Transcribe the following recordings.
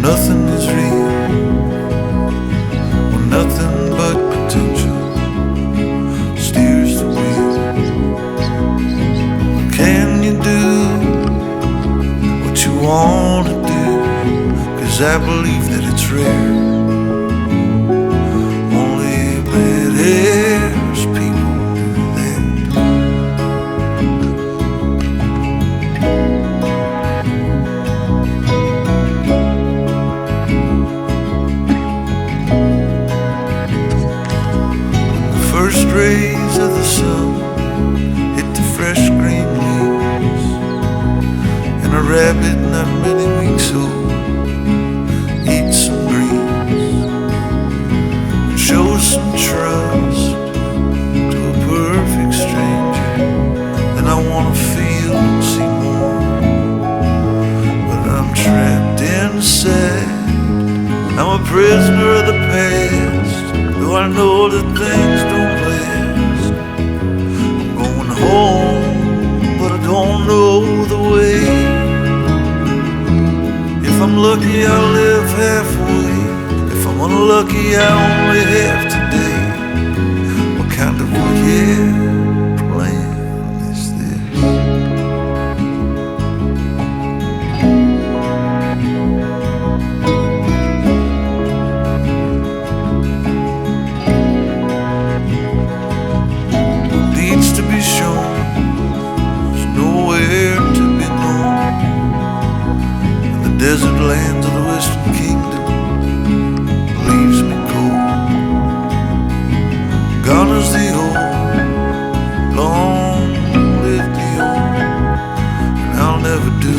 nothing is real, when nothing but potential steers the wheel. Can you do what you want to do? 'Cause I believe that it's rare. Only badass people do that. First rays of the sun hit the fresh green leaves, and a rabbit not many weeks old eats some greens and shows some trust to a perfect stranger. And I wanna feel and see more, but I'm trapped inside. I'm a prisoner of the past, though I know that things don't last. I'm going home, but I don't know the way. If I'm lucky, I'll live halfway. If I'm unlucky, I only have today. What kind of weird plan is this? Needs to be shown, there's nowhere to be known. And the desert lands of the Western Kingdom leaves me cold. Gone is the old, long live the old. And I'll never do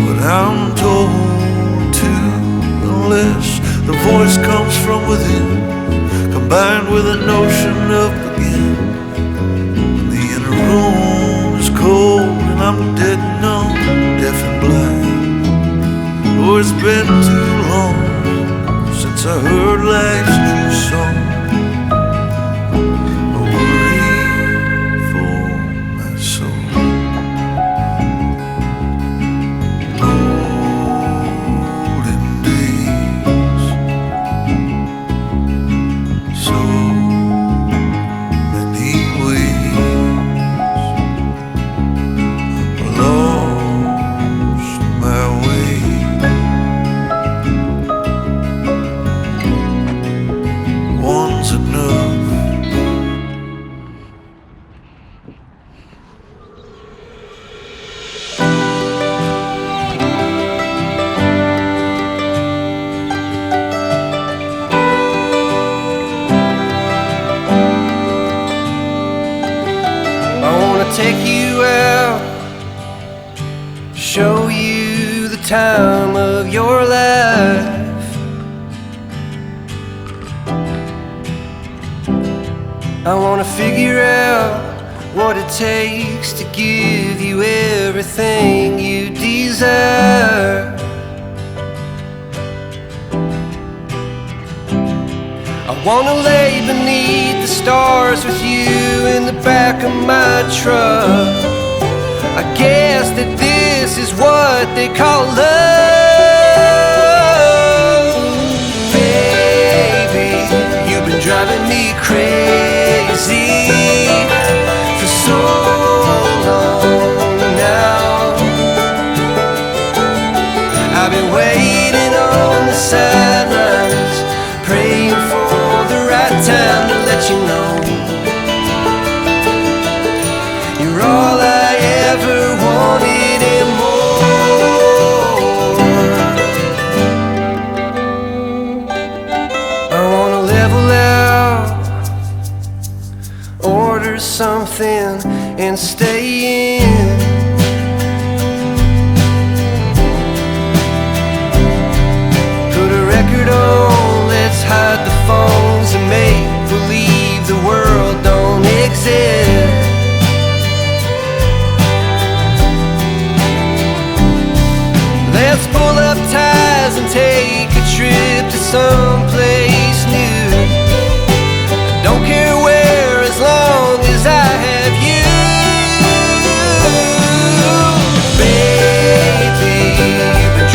what I'm told to, unless the voice comes from within, combined with a notion of begin. The inner room is cold and I'm dead numb, deaf and blind. Oh, it's been too long since I heard life's true song. A worry for my soul. Golden days, so many ways. Lost my way. One's enough. I wanna take you out, show you the time of your life. I wanna figure out what it takes to give you everything you desire. I wanna lay beneath the stars with you in the back of my truck. I guess that this is what they call love. Baby, you've been driving me crazy for so long now. I've been waiting on the sidelines, praying for the right time to let you know you're all I ever wanted and more. I wanna level out, order something and stay in. Put a record on, let's hide the phones and make believe the world don't exist. Let's pull up ties and take a trip to someplace new. Don't care where, as long as I have you. Baby, you've been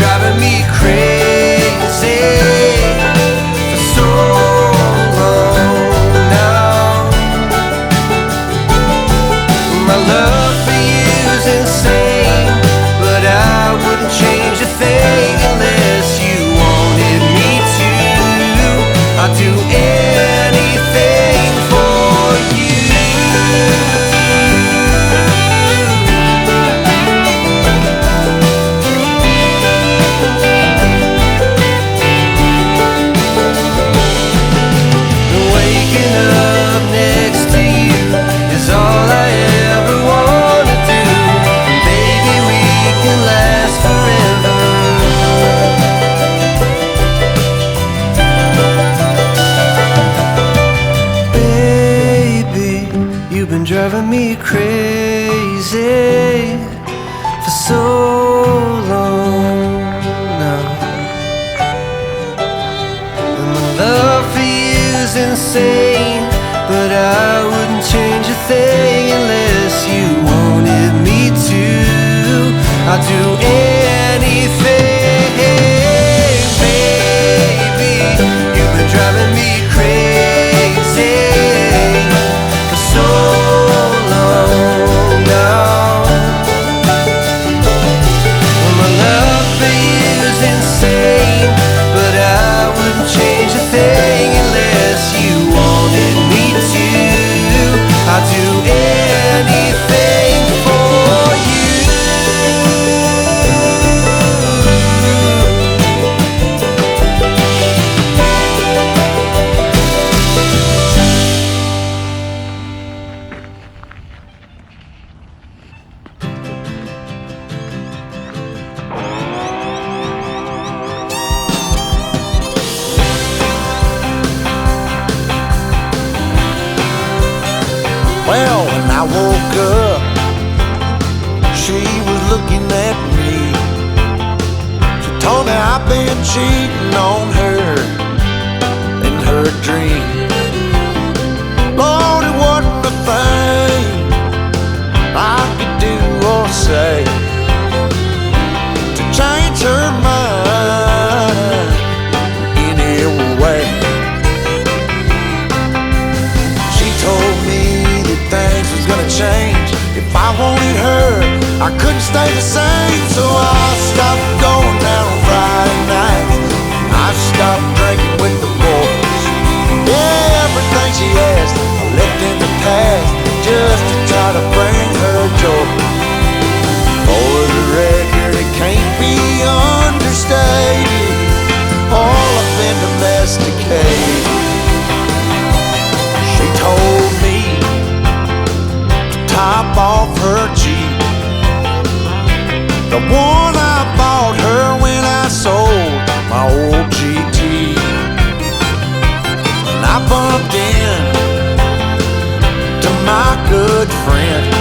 insane, but I wouldn't change a thing unless you wanted me to. I'd do anything, baby. You've been driving me crazy for so long now. Well, my love for you is insane, but I wouldn't change a thing unless you wanted me to. I'd do anything for you. Well, when I woke up, she was looking at me. She told me I've been cheating on her in her dream. Lord, it wasn't a thing I could do or say to change her mind any way. She told me things was gonna change. If I wanted her, I couldn't stay the same. So I stopped going out on Friday nights. I stopped drinking with the boys. Yeah, everything she asked I left in the past, just to try to bring her joy. For the record, it can't be understated, all I've been domesticated. She told me top off her Jeep, the one I bought her when I sold my old GT. And I bumped in to my good friend